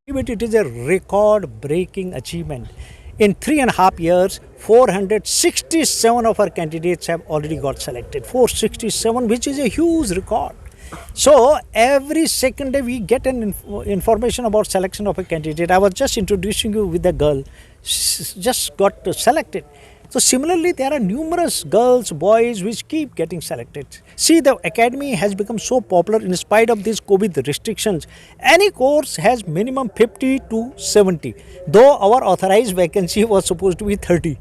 But it is a record-breaking achievement. In 3.5 years, 467 of our candidates have already got selected. 467, which is a huge record. So every second day we get an information about selection of a candidate. I was just introducing you with a girl, just got selected. So similarly, there are numerous girls, boys which keep getting selected. See, the academy has become so popular in spite of these COVID restrictions. Any course has minimum 50 to 70, though our authorized vacancy was supposed to be 30.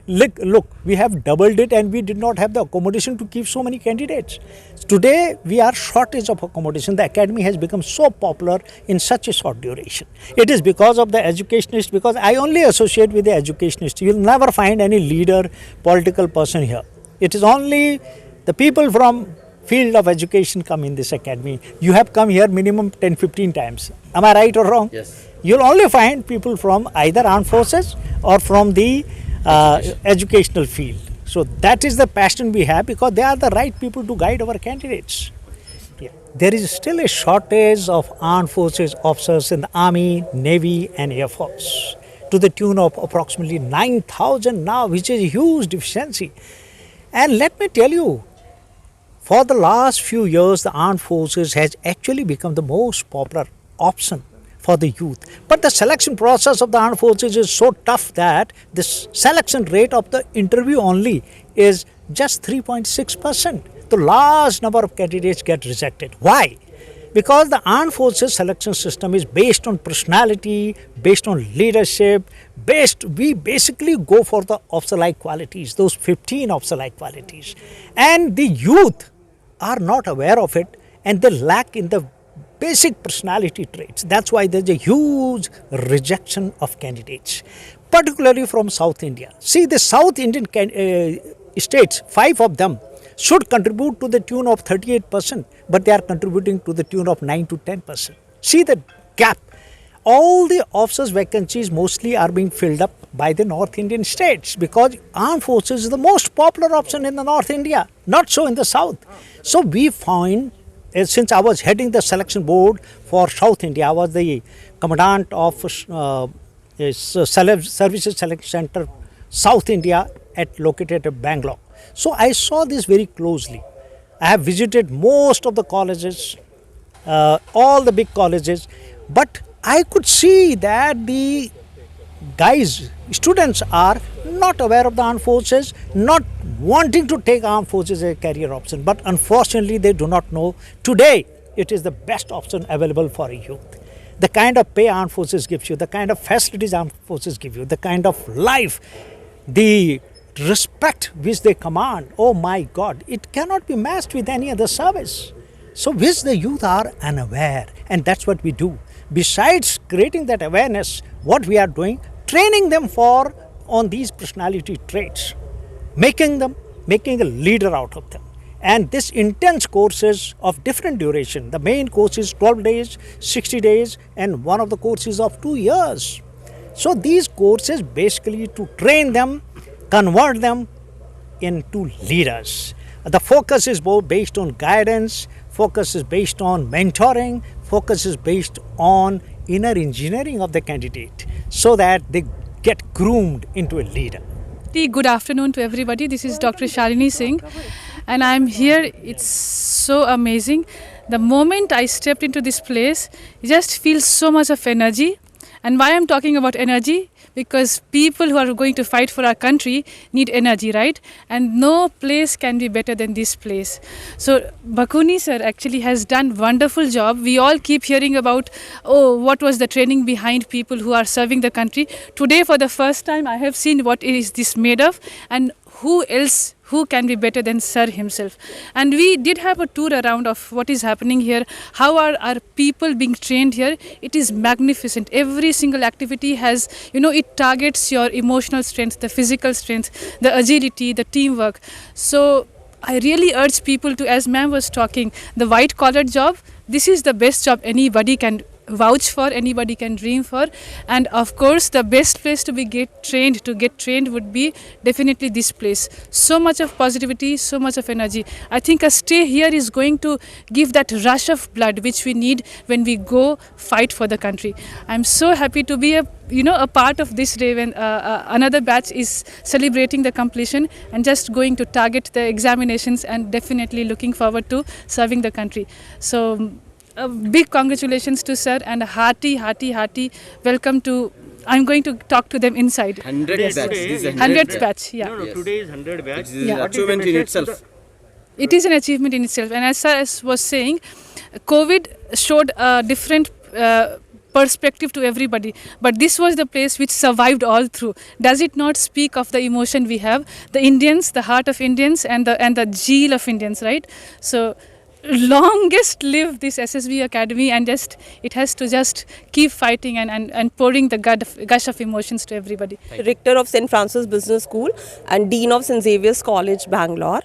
Look, we have doubled it and we did not have the accommodation to keep so many candidates. Today, we are shortage of accommodation. The academy has become so popular in such a short duration. It is because of the educationists, because I only associate with the educationists. You will never find any leader, political person here. It is only the people from field of education come in this academy. You have come here minimum 10-15 times. Am I right or wrong? Yes. You'll only find people from either armed forces or from the educational field. So that is the passion we have, because they are the right people to guide our candidates. Yeah. There is still a shortage of armed forces officers in the Army, Navy and Air Force to the tune of approximately 9,000 now, which is a huge deficiency. And let me tell you, for the last few years, the armed forces has actually become the most popular option for the youth. But the selection process of the armed forces is so tough that the selection rate of the interview only is just 3.6%. The large number of candidates get rejected. Why? Because the armed forces selection system is based on personality, based on leadership, we basically go for the officer-like qualities, those 15 officer-like qualities. And the youth are not aware of it, and they lack in the basic personality traits. That's why there's a huge rejection of candidates, particularly from South India. See, the South Indian states, 5 of them, should contribute to the tune of 38%, but they are contributing to the tune of 9 to 10%. See the gap. All the officers' vacancies mostly are being filled up by the North Indian states, because armed forces is the most popular option in the North India, not so in the South. So we find, since I was heading the selection board for South India, I was the commandant of Services Selection Center, South India, located at Bangalore. So I saw this very closely. I have visited most of the colleges, all the big colleges, but I could see that the students are not aware of the armed forces, not wanting to take armed forces as a career option, but unfortunately they do not know today it is the best option available for a youth. The kind of pay armed forces gives you, the kind of facilities armed forces give you, the kind of life, the respect which they command, oh my God, it cannot be matched with any other service. So which the youth are unaware, and that's what we do. Besides creating that awareness, what we are doing, training them on these personality traits, making a leader out of them. And this intense courses of different duration. The main course is 12 days, 60 days, and one of the courses of 2 years. So these courses basically to train them, convert them into leaders. The focus is both based on guidance, focus is based on mentoring, focus is based on inner engineering of the candidate, so that they get groomed into a leader. Good afternoon to everybody. This is Dr. Shalini Singh, and I'm here. It's so amazing. The moment I stepped into this place, it just feels so much of energy. And why I'm talking about energy? Because people who are going to fight for our country need energy, right? And no place can be better than this place. So Bakuni sir actually has done wonderful job. We all keep hearing about, what was the training behind people who are serving the country. Today for the first time I have seen what is this made of, and who can be better than sir himself. And we did have a tour around of what is happening here, how are our people being trained here. It is magnificent. Every single activity has, it targets your emotional strength, the physical strength, the agility, the teamwork. So I really urge people to, as ma'am was talking, the white collar job, this is the best job anybody can vouch for, anybody can dream for. And of course, the best place to get trained would be definitely this place. So much of positivity, so much of energy. I think a stay here is going to give that rush of blood which we need when we go fight for the country. I'm so happy to be a part of this day when another batch is celebrating the completion and just going to target the examinations, and definitely looking forward to serving the country. So a big congratulations to sir, and a hearty welcome to. I'm going to talk to them inside. 100th batch. This is 100th batch, yeah. No, today is 100 batch. This is an achievement in itself. It is an achievement in itself. And as I was saying, COVID showed a different perspective to everybody, but this was the place which survived all through. Does it not speak of the emotion we have, the Indians, the heart of Indians, and the zeal of Indians, right? So longest live this SSB Academy, and it has to just keep fighting and pouring the gush of emotions to everybody. Rector of St. Francis Business School and Dean of St. Xavier's College, Bangalore.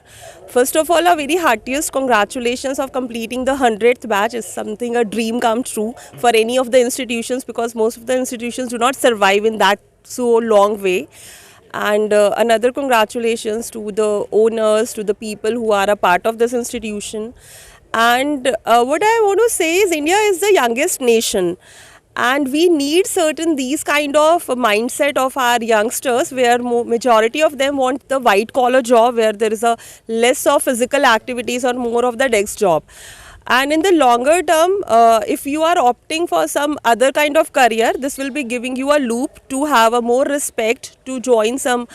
First of all, a very heartiest congratulations of completing the 100th batch is something, a dream come true for any of the institutions, because most of the institutions do not survive in that so long way. And another congratulations to the owners, to the people who are a part of this institution. And what I want to say is India is the youngest nation, and we need certain these kind of mindset of our youngsters, where majority of them want the white collar job where there is a less of physical activities or more of the desk job. And in the longer term, if you are opting for some other kind of career, this will be giving you a loop to have a more respect to join some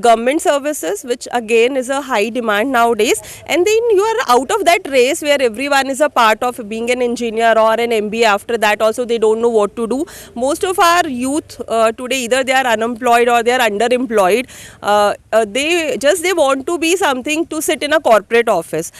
government services, which again is a high demand nowadays. And then you are out of that race where everyone is a part of being an engineer or an MBA. After that also they don't know what to do. Most of our youth today, either they are unemployed or they are underemployed. They want to be something to sit in a corporate office.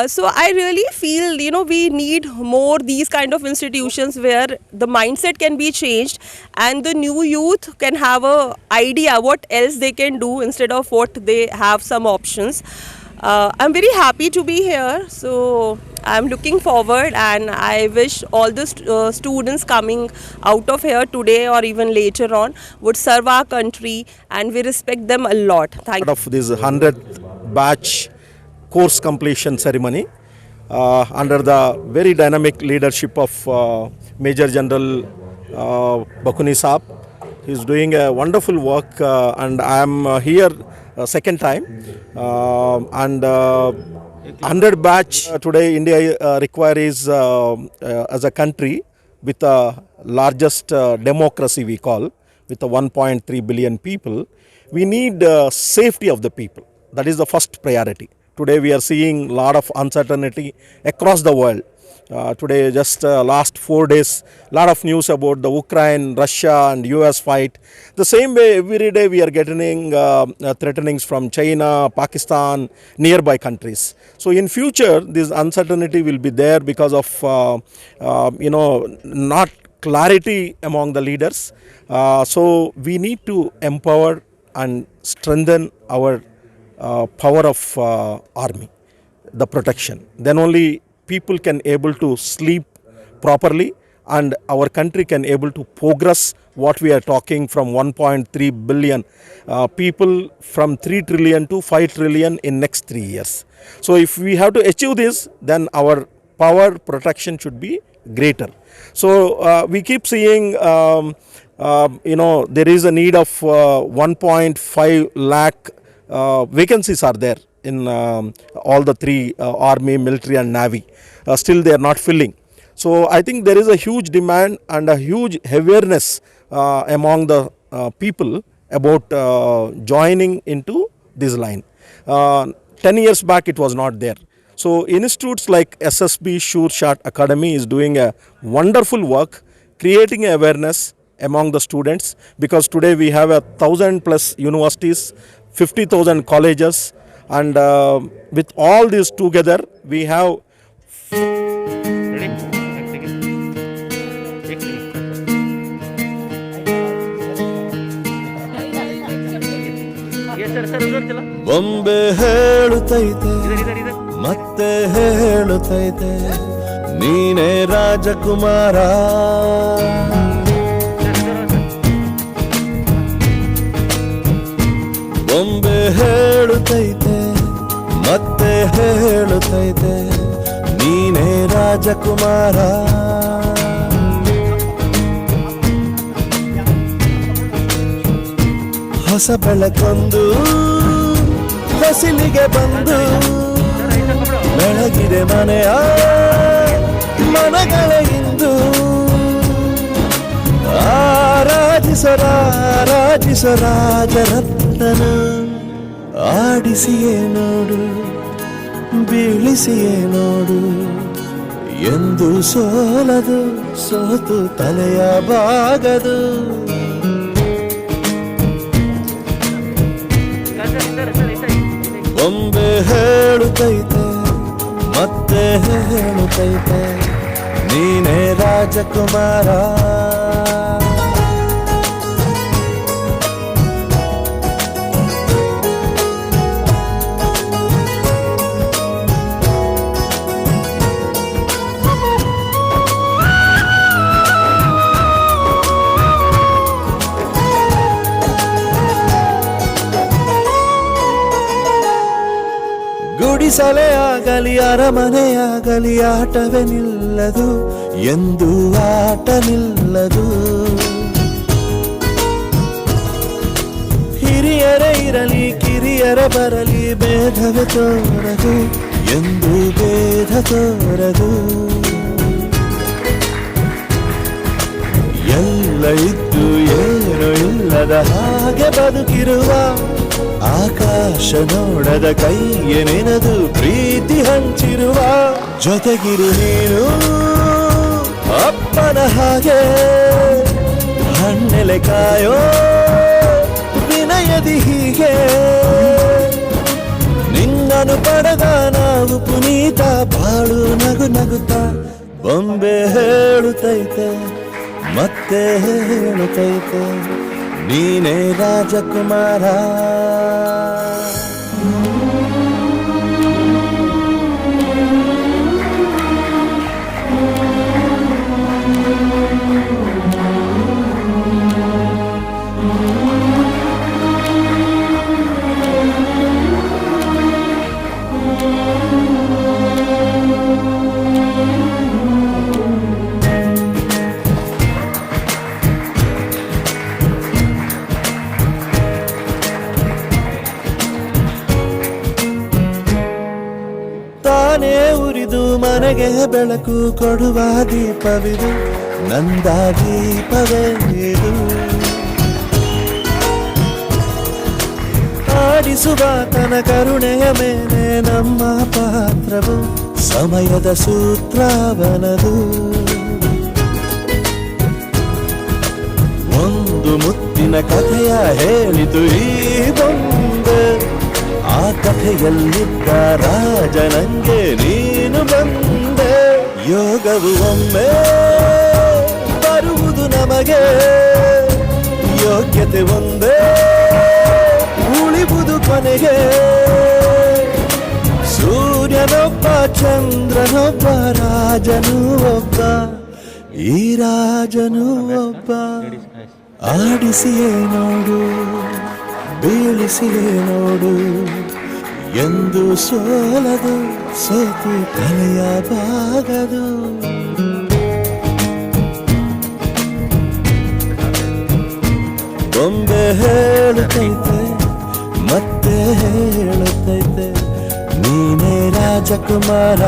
So I really feel we need more these kind of institutions where the mindset can be changed and the new youth can have a idea what else they can do instead of what they have some options. I'm very happy to be here, so I'm looking forward, and I wish all the students coming out of here today or even later on would serve our country, and we respect them a lot. Thank you. Of this 100th batch course completion ceremony, under the very dynamic leadership of Major General Bakuni Saab. He is doing a wonderful work, and I am here second time. And 100 batch today India requires as a country with the largest democracy we call, with the 1.3 billion people. We need safety of the people. That is the first priority. Today we are seeing a lot of uncertainty across the world. Today, just last 4 days, lot of news about the Ukraine, Russia and US fight. The same way every day we are getting threatenings from China, Pakistan, nearby countries. So in future, this uncertainty will be there because of not clarity among the leaders. So we need to empower and strengthen our power of army, the protection. Then only people can able to sleep properly, and our country can able to progress what we are talking from 1.3 billion people from 3 trillion to 5 trillion in next 3 years. So if we have to achieve this, then our power protection should be greater. So we keep seeing there is a need of 1.5 lakh vacancies are there in all the three army, military and navy. Still they are not filling. So I think there is a huge demand and a huge awareness among the people about joining into this line. 10 years back it was not there. So institutes like SSB Sureshot Academy is doing a wonderful work, creating awareness among the students, because today we have 1,000 plus universities, 50,000 colleges, and with all these together we have ಬೊಂಬೆ ಹೇಳುತ್ತೈತೆ ಮತ್ತೆ ಹೇಳುತ್ತೈತೆ ನೀನೇ ರಾಜಕುಮಾರ. ಬೊಂಬೆ ಹೇಳುತ್ತೈತೆ ಮತ್ತೆ ಹೇಳುತ್ತೈತೆ ನೀನೇ ರಾಜಕುಮಾರ. ಹೊಸ ಬೆಳಕೊಂದು ಹೊಸಿಲಿಗೆ ಬಂದು ಬೆಳಗಿದೆ ಮನೆಯ ಮನಗಳ ಇಂದು. ಆರಾಧಿಸೋ ರಾಜರತ್ನನ ಆಡಿಸಿಯೇ ನೋಡು ಬೀಳಿಸಿಯೇ ನೋಡು ಎಂದು ಸೋಲದು ಸೋತು ತಲೆಯ ಬಾಗದು. ಬೊಂಬೆ ಹೇಳುತ್ತೈತೆ ಮತ್ತೆ ಹೇಳುತ್ತೈತೆ ನೀನೇ ರಾಜಕುಮಾರ. ಗುಡಿಸಲೇ ಆಗಲಿ ಅರಮನೆಯಾಗಲಿ ಆಟವೇ ನಿಲ್ಲದು ಎಂದು ಆಟ ನಿಲ್ಲದು. ಹಿರಿಯರೇ ಇರಲಿ ಕಿರಿಯರೇ ಬರಲಿ ಭೇದವೇ ತೋರದು ಎಂದು ಭೇದ ತೋರದು. ಎಲ್ಲ ಇದ್ದು ಏನು ಇಲ್ಲದ ಹಾಗೆ ಬದುಕಿರುವ ಆಕಾಶ ನೋಡದ ಕೈಯೇ ನೆನೆದು ಪ್ರೀತಿ ಹಂಚಿರುವ ಜೊತೆಗಿರು ನೀನು ಅಪ್ಪನ ಹಾಗೆ ಹಣ್ಣೆಲೆ ಕಾಯೋ ವಿನಯದಿ ಹೀಗೆ. ನಿನ್ನನು ಪಡೆದ ನಾವು ಪುನೀತ ಬಾಳು ನಗು ನಗುತ್ತಾ. ಬೊಂಬೆ ಹೇಳುತ್ತೈತೆ ಮತ್ತೆ ಹೇಳುತ್ತೈತೆ ನೀನೇ ರಾಜಕುಮಾರ. ತಾನೇ ಉರಿದು ಮನೆಗೆ ಬೆಳಕು ಕೊಡುವ ದೀಪವಿದು ನಂದ ದೀಪವೇ ಇದು. ಆಡಿಸುವ ತನ ಕರುಣೆಯ ಮೇಲೆ ನಮ್ಮ ಪಾತ್ರವು ಸಮಯದ ಸೂತ್ರವನದು. ಒಂದು ಮುತ್ತಿನ ಕಥೆಯ ಹೇಳಿತು ಈ ಬೊಂಬೆ. ಆ ಕಥೆಯಲ್ಲಿದ್ದ ರಾಜ ನಂಗೆ ನೀನು ಬಂದೆ. ಯೋಗವು ಒಮ್ಮೆ ಬರುವುದು ನಮಗೆ ಯೋಗ್ಯತೆ ಒಂದೇ ಉಳಿವುದು ಕೊನೆಗೆ. ಸೂರ್ಯನೊಬ್ಬ ಚಂದ್ರನೊಬ್ಬ ರಾಜನು ಒಬ್ಬ ಈ ರಾಜನು ಒಬ್ಬ. ಆಡಿಸಿಯೇ ನೋಡು ಬೀಳಿಸಿಯೇ ನೋಡು ಎಂದು ಸೋಲದು ಸೋತು ತಲೆಯ ಬಾಗದು. ಬೊಂಬೆ ಹೇಳುತ್ತೈತೆ ಮತ್ತೆ ಹೇಳುತ್ತೈತೆ ನೀನೇ ರಾಜಕುಮಾರ.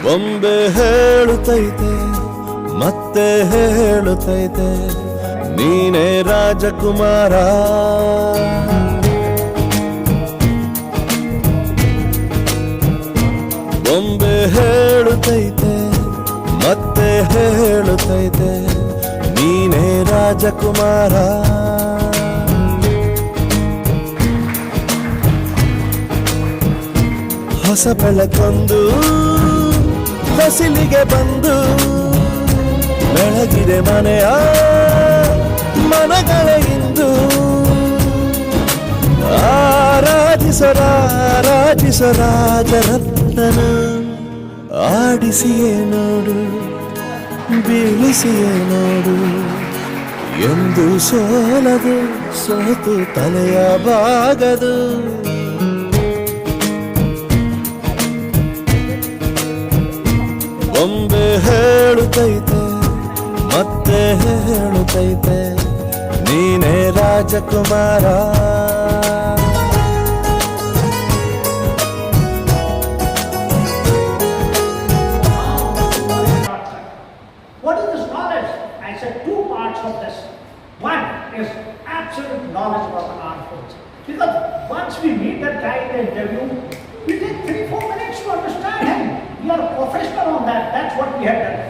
ಬೊಂಬೆ ಹೇಳುತ್ತೈತೆ ಮತ್ತೆ ಹೇಳುತ್ತೈತೆ ನೀನೇ ರಾಜಕುಮಾರ. ಬೊಂಬೆ ಹೇಳುತ್ತೈತೆ ಮತ್ತೆ ಹೇಳುತ್ತೈತೆ ನೀನೇ ರಾಜಕುಮಾರ. ಹೊಸ ಬೆಳಕೊಂದು ಹೊಸಿಲಿಗೆ ಬಂದು ಬೆಳಗಿದೆ ಮನೆಯ ಮನಗಳ ಇಂದು. ಆರಾಧಿಸ ರಾಜರತ್ನನ ಆಡಿಸಿಯೇ ನೋಡು ಬೀಳಿಸಿಯೇ ನೋಡು ಎಂದು ಸೋಲದು ಸೋತು ತಲೆಯ ಬಾಗದು. ಬೊಂಬೆ ಹೇಳುತ್ತೈತೆ ಮತ್ತೆ ಹೇಳುತ್ತೈತೆ ನೀನೇ ರಾಜಕುಮಾರ. What is this knowledge? I said two parts of this. One is absolute knowledge about the armed forces. Because once we meet that guy in the interview, we take 3-4 minutes to understand him. We are a professional on that. That's what we have done.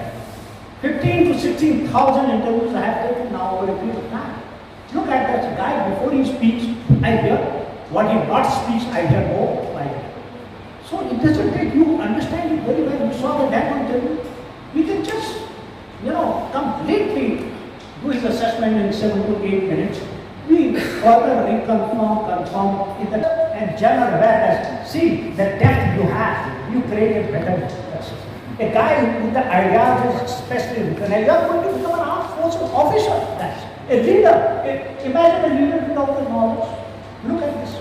15 to 16,000 interviews I have taken now over a period of time. Look at that guy before he speaks, I hear. What he not speaks, I hear more. So it doesn't take you understand it very well. You saw the damn interview. We can just, completely do his assessment in 7 to 8 minutes. We further confirm in the and general awareness. See the depth you have. You create a better person. A guy with the ideas is especially written. You are going to become an armed forces officer. That's a leader. Imagine a leader without the knowledge. Look at this.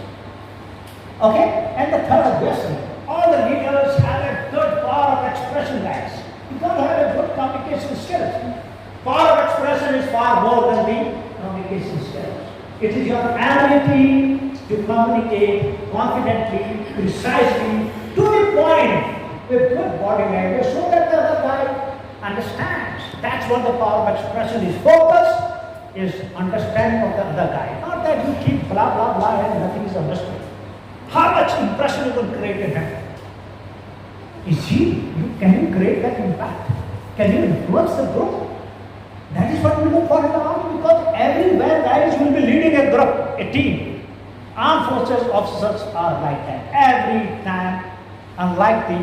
Okay? And the third, yes, all the leaders have a good power of expression, guys. You got to have a good communication skills. Power of expression is far more than the communication skills. It is your ability to communicate confidently, precisely, to the point, with good body language, so that the other guy understands. That's what the power of expression is. Focus is understanding of the other guy. Not that you keep blah, blah, blah and nothing is understood. How much impression you will create in him? Can you create that impact? Can you influence the group? That is what we look for in the army, because everywhere guys will be leading a group, a team. Armed forces officers are like that. Every time, unlike the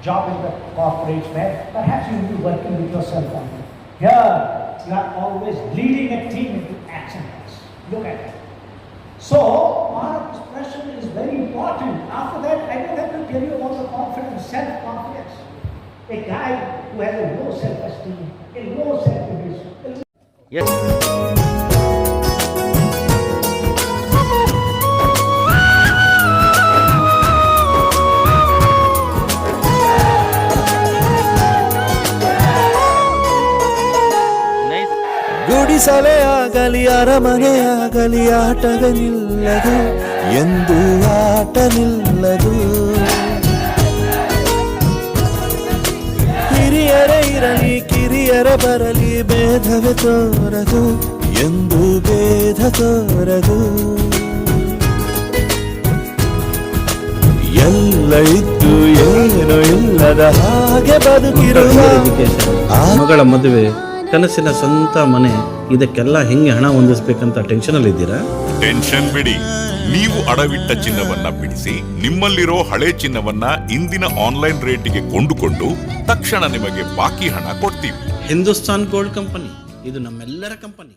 job in the corporates where perhaps you will be working with yourself only. Here, you are always leading a team into action. Look at that. So, power expression is very important. After that, I don't have to tell you about the confidence, self-confidence. A guy who has a low self-esteem, a low self-image. Yes. ಗುಡಿಸಲೇ ಆಗಲಿ ಅರಮನೆ ಆಗಲಿ ಆಟಗ ನಿಲ್ಲದು ಎಂದು ಆಟ ನಿಲ್ಲದು. ಹಿರಿಯರೇ ಇರಲಿ ಕಿರಿಯರ ಬರಲಿ ಭೇದವೇ ತೋರದು ಎಂದು ಭೇದ ತೋರದು. ಎಲ್ಲ ಇದ್ದು ಏನು ಇಲ್ಲದ ಹಾಗೆ ಬದುಕಿರುವ ಮಗಳ ಮದುವೆ, ಕನಸಿನ ಸ್ವಂತ ಮನೆ, ಇದಕ್ಕೆಲ್ಲ ಹೆಂಗೆ ಹಣ ಹೊಂದಿಸ್ಬೇಕಂತ ಟೆನ್ಷನ್ ಅಲ್ಲಿ ಇದ್ದೀರಾ? ಟೆನ್ಷನ್ ಬಿಡಿ, ನೀವು ಅಡವಿಟ್ಟ ಚಿನ್ನವನ್ನ ಬಿಡಿಸಿ ನಿಮ್ಮಲ್ಲಿರೋ ಹಳೆ ಚಿನ್ನವನ್ನ ಇಂದಿನ ಆನ್ಲೈನ್ ರೇಟಿಗೆ ಕೊಂಡುಕೊಂಡು ತಕ್ಷಣ ನಿಮಗೆ ಬಾಕಿ ಹಣ ಕೊಡ್ತೀವಿ. ಹಿಂದೂಸ್ತಾನ್ ಗೋಲ್ಡ್ ಕಂಪನಿ, ಇದು ನಮ್ಮೆಲ್ಲರ ಕಂಪನಿ.